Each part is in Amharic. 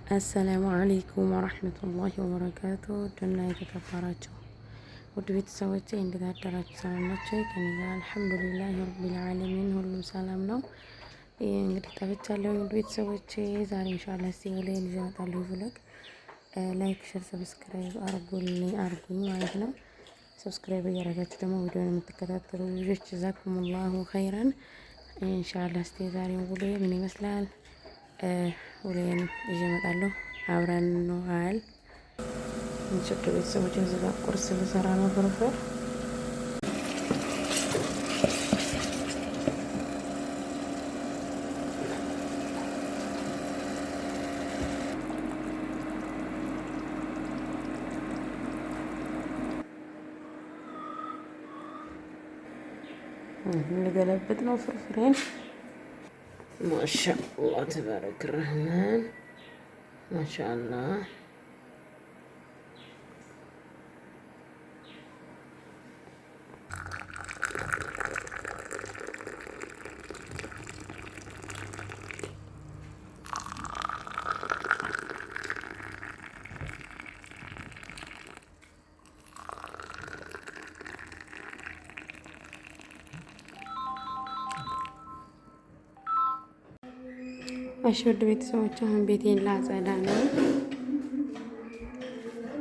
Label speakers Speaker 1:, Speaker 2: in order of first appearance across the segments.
Speaker 1: አሰላሙ አለይኩም ወራህመቱላሂ ወበረካቱ። ደህና የተከበራችሁ ውድ ቤተሰቦቼ እንዴት አደራችሁ? ሰላም ናችሁ? ከኔ ጋር አልሐምዱሊላህ ረቢል ዓለሚን ሁሉም ሰላም ነው። እንግዲህ ጠፍቻለሁ ውድ ቤተሰቦቼ። ዛሬ ኢንሻአላህ ሲውለን ይዤ እመጣለሁ ብሎግ ላይክ፣ ሼር፣ ሰብስክራይብ አርጉኝ ማለት ነው። ሰብስክራይብ እያደረጋችሁ ደግሞ ቪዲዮውን የምትከታተሉ ልጆች ጀዛኩሙላሁ ኸይራን። ኢንሻአላህ እስቲ ዛሬው ውሎ ምን ይመስላል ውሎዬን ይዤ እመጣለሁ። አብረን እንዋል። እንችት ቤተሰቦች እዚህ ጋር ቁርስ ልሰራ ነው። ፍርፍር ልገለብጥ ነው ፍርፍሬን። ማሻአላህ ተባረክ ረህማን ማሻአላህ። እሺ ውድ ቤተሰቦች አሁን ቤቴን ላጸዳ ነው።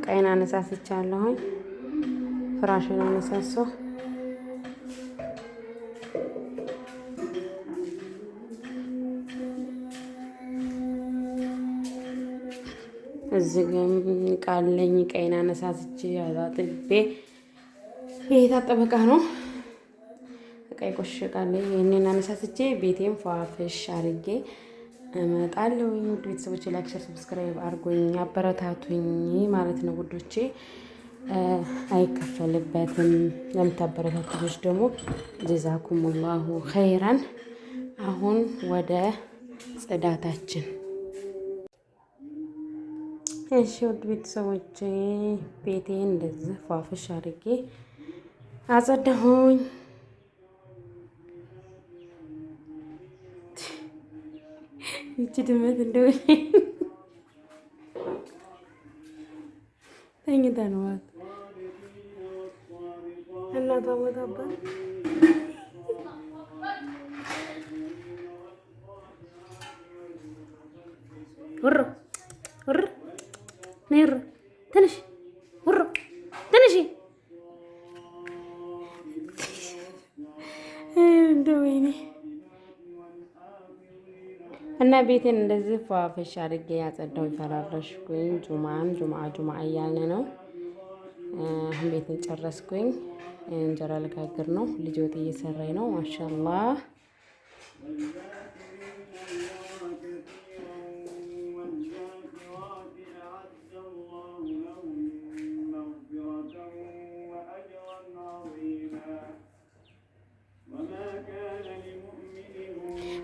Speaker 1: ቀይን አነሳስቻለሁኝ። ፍራሽን አነሳሳሁ። እዚህ ቃለኝ ቀይን አነሳስቼ አጣጥቤ የታጠበ ዕቃ ነው። ቀይ ቆሽቃለኝ። ይሄንን አነሳስቼ ቤቴን ፏፍሽ አርጌ እመጣለሁ። ውድ ቤተሰቦቼ ላይክ፣ ሼር፣ ሰብስክራይብ አርጉኝ አበረታቱኝ ማለት ነው ውዶቼ። አይከፈልበትም። ለምታበረታቱኝ ደግሞ ጀዛኩሙላሁ ኸይራን። አሁን ወደ ጽዳታችን። እሺ ውድ ቤተሰቦቼ ቤቴን እንደዚህ ፏፍሽ አርጌ አጸዳሁኝ። ይቺ ድመት እንደው ተኝታ ነው እናቷ ሞታባት። ውሮ ውሮ ነይሮ ትንሽ ውሮ ትንሽ እንደው ወይኔ እና ቤቴን እንደዚህ ፏፈሽ አድርጌ ያጸዳው ይፈራረሽኩኝ። ጁማ እያልን ነው። አሁን ቤትን ጨረስኩኝ። እንጀራ ልጋግር ነው። ልጅ ወጥ እየሰራኝ ነው። ማሻአላህ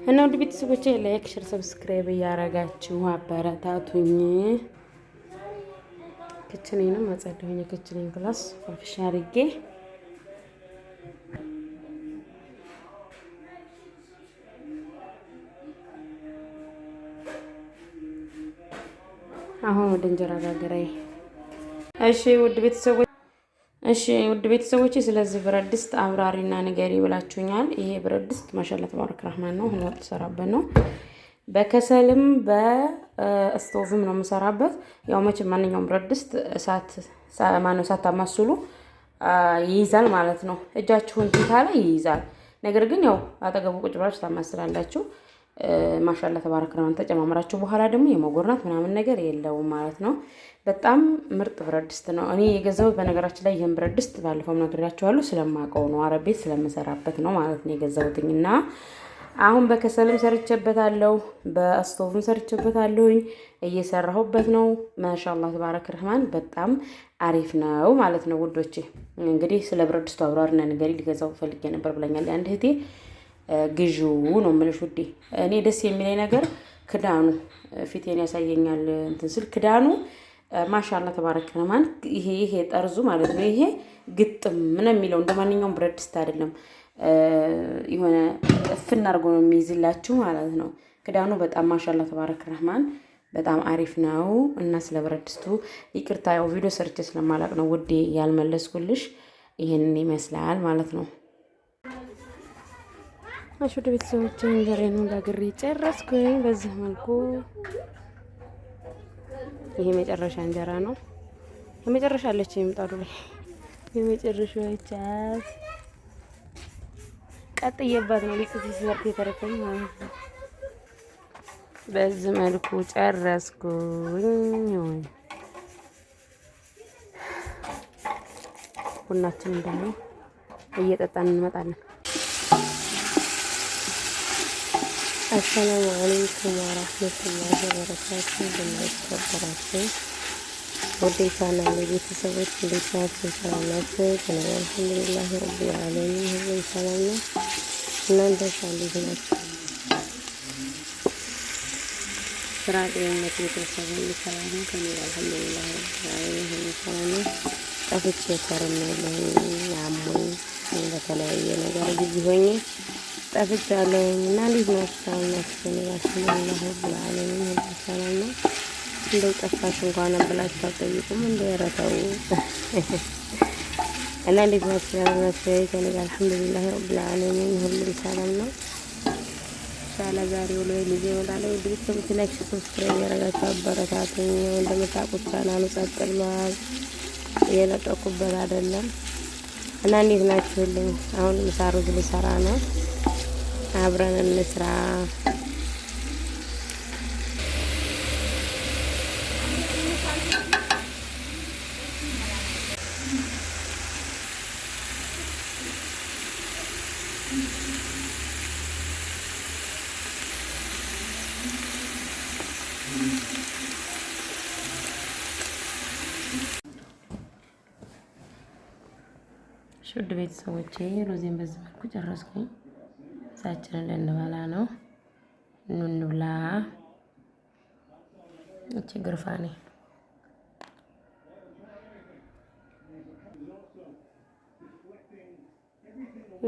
Speaker 1: እና ውድ ቤተሰቦቼ ላይክ፣ ሼር፣ ሰብስክራይብ እያረጋችሁ አበረታቱኝ። ክችኔንም አጸዳሁኝ። ክችኔን ክላስ ፏፍሽ አድርጌ አሁን ወደ እንጀራ ጋገራይ። እሺ ውድ ቤተሰቦቼ ስለዚህ ብረት ድስት አብራሪና ንገሪ ብላችሁኛል። ይሄ ብረት ድስት ማሻአላህ ተባረክ ረህማን ነው። ሁሉ ተሰራበት ነው። በከሰልም በስቶቭም ነው የምሰራበት። ያው መቼም ማንኛውም ብረት ድስት እሳት አማስሉ ይይዛል ማለት ነው። እጃችሁን ትታለ ይይዛል። ነገር ግን ያው አጠገቡ ቁጭ ብላችሁ ታማስላላችሁ። ማሻአላህ ተባረክ ረህማን ተጨማምራችሁ በኋላ ደግሞ የመጎርናት ምናምን ነገር የለውም ማለት ነው። በጣም ምርጥ ብረት ድስት ነው። እኔ የገዛሁት በነገራችን ላይ ይሄን ብረት ድስት ባለፈው ነግሬያችኋለሁ። ስለማውቀው ነው፣ አረብ ቤት ስለምሰራበት ነው ማለት ነው የገዛሁትኝ። እና አሁን በከሰልም ሰርቼበታለሁ፣ በስቶቭም ሰርቼበታለሁኝ፣ እየሰራሁበት ነው። ማሻአላህ ተባረክ ረህማን በጣም አሪፍ ነው ማለት ነው ውዶቼ። እንግዲህ ስለ ብረት ድስቱ አብራሪና ንገሪ ሊገዛው ፈልጌ ነበር ብለኛል አንድ እህቴ። ግዢው ነው የምልሽ ውዴ። እኔ ደስ የሚለኝ ነገር ክዳኑ ፊቴን ያሳየኛል እንትን ስል ክዳኑ ማሻአላህ ተባረክ ረህማን ይሄ ጠርዙ ማለት ነው። ይሄ ግጥም ምን የሚለው እንደማንኛውም ብረት ድስት አይደለም። የሆነ እፍና አድርጎ ነው የሚይዝላችሁ ማለት ነው። ክዳኑ በጣም ማሻአላህ ተባረክ ረህማን በጣም አሪፍ ነው እና ስለ ብረት ድስቱ ይቅርታ፣ ያው ቪዲዮ ሰርቼ ስለማላቅ ነው ውዴ ያልመለስኩልሽ። ይሄንን ይመስላል ማለት ነው። እሺ ወደ ቤተሰቦቼ እንጀራዬን ጋግሬ ጨረስኩኝ። በዚህ መልኩ ይሄ መጨረሻ እንጀራ ነው። የመጨረሻ አለች የምጣዱ ላይ የመጨረሻ ቻት ቀጥዬባት ነው ሊጥ ሲሰርት የተረፈኝ ማለት ነው። በዚህ መልኩ ጨረስኩኝ። ቡናችንን ደግሞ እየጠጣን እንመጣለን። አሰላሙ አለይኩም ወራህመቱላሂ ወበረካቱ። እንደምትከበራችሁ ወደ ቻናሌ ቤተሰቦች እንዴት ናችሁ? ሰላም ናችሁ? ከኔ አልሐምዱሊላህ ረቢል ዓለሚን ሁሉም ሰላም ነው። እናንተስ እንዴት ናችሁ? ስራ፣ ጤንነት፣ ቤተሰብ ሁሉ ሰላም ነው? ከኔ አልሐምዱሊላህ ረቢል ዓለሚን ሁሉም ሰላም ነው። ጠፍቼ ከርሜያለሁኝ አሞኝ በተለያየ ነገር ጊዜ ሆኜ ጠፍቻለሁኝ እና እንዴት ናችሁ? ሰላም ናችሁ? ከኔ አልሐምዱሊላህ ረቢል ዓለሚን ሁሉም ሰላም ነው። እንደው ጠፋሽ እንኳን ብላችሁ አትጠይቁም እንደ ረተው እና እንዴት ናችሁ? ሰላም ናችሁ? ከኔ ጋር አልሐምዱሊላህ ረቢል ዓለሚን ሁሉም ሰላም ነው። ኢንሻአላህ ዛሬ ውሎ ልጄ እመጣለሁ። ውድ ቤተሰቦች ላይክ፣ ሰብስክራይብ ያደረጋችሁ አበረታቱኝ። እንደምታውቁት ቻናሉ ጸጥ ብሏል፣ እየለቀኩበት አይደለም እና እንዴት ናችሁልኝ? አሁን ምሳ ሩዝ ልሰራ ነው። አብረን እንስራ። ውድ ቤተሰቦቼ ሩዜን በዚህ መልኩ ጨረስኩኝ። ሳችንን ልንበላ ነው። እንብላ። እቺ ግርፋኔ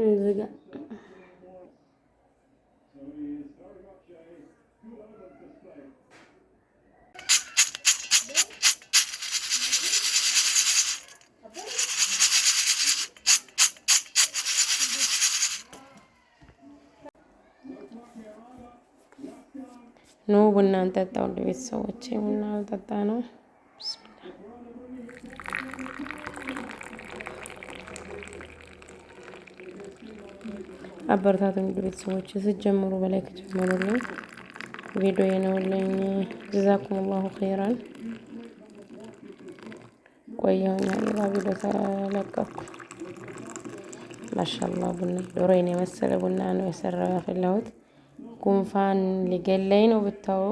Speaker 1: እዚህ ጋር ኑ ቡና እንጠጣ። ወደ ቤተሰቦቼ ቡና እንጠጣ ነው። አበረታቱኝ ወደ ቤተሰቦቼ። ስትጀምሩ በላይ ከጀመሩልኝ ቪዲዮ የነውልኝ ጀዛኩሙላሁ ኸይራን። ቆየሁኝ ሌላ ቪዲዮ ተለቀኩ። ማሻአላህ ቡና ዶሮዬን የመሰለ ቡና ነው የሰራው ያፈላሁት። ጉንፋን ሊገለኝ ነው ብታው።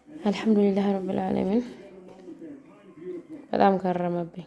Speaker 1: አልሐምዱሊላህ ረብል ዓለሚን በጣም ከረመብኝ።